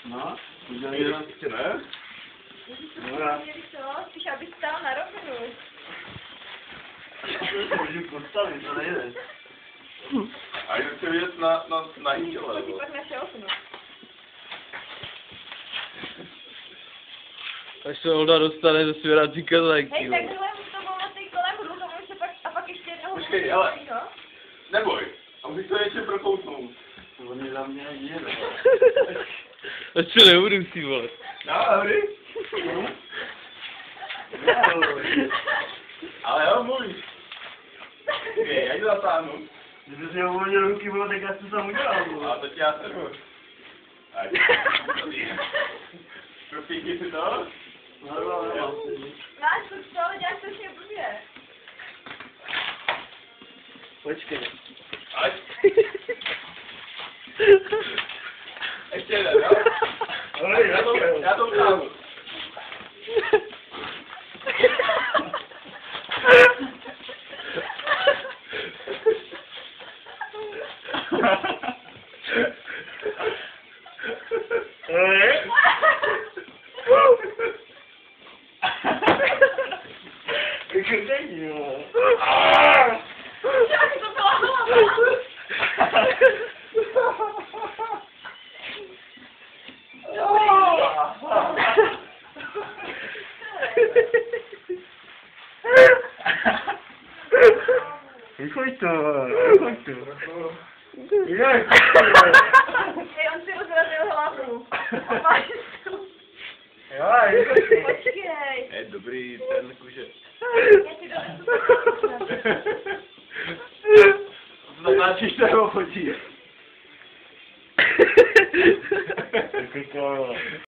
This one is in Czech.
No, udělej jenom ještě, ne? Ježiš, co? Spíš, abys stál na rovinu. Můžu postavit, to nejde. A jdu se vidět na jí těle, To ti pak naše okno. Až se Olda dostane ze svěrací kazajky. Hej, takhle už to bylo na té kolem hru, to můžeš se pak, a pak ještě jednoho... Počkej, ale... Neboj, a musíš to ještě prokousnout. Oni za mě ani jede. A co nebudu si volat? Dobrý. Ale jo, mluvíš. Počkej, já jdu zatáhnu. Kdyby si ho uvolnil ruky, bylo, tak já jsem tam udělal. A teď já servu. Tak. Propíky si to? No. Máš to, ale děláš strašně blbě. Počkej. Ať. Ještě jeden, jo? Já to utáhnu. Jak to byla hlava? Vychoď to. Jak? Hej, on si rozrazil hlavu. A máš to. Jo, vychoď to. Počkej. Je dobrý ten kuže. Já ti donesu. Natáčíš se ho fotí. Vychoď to.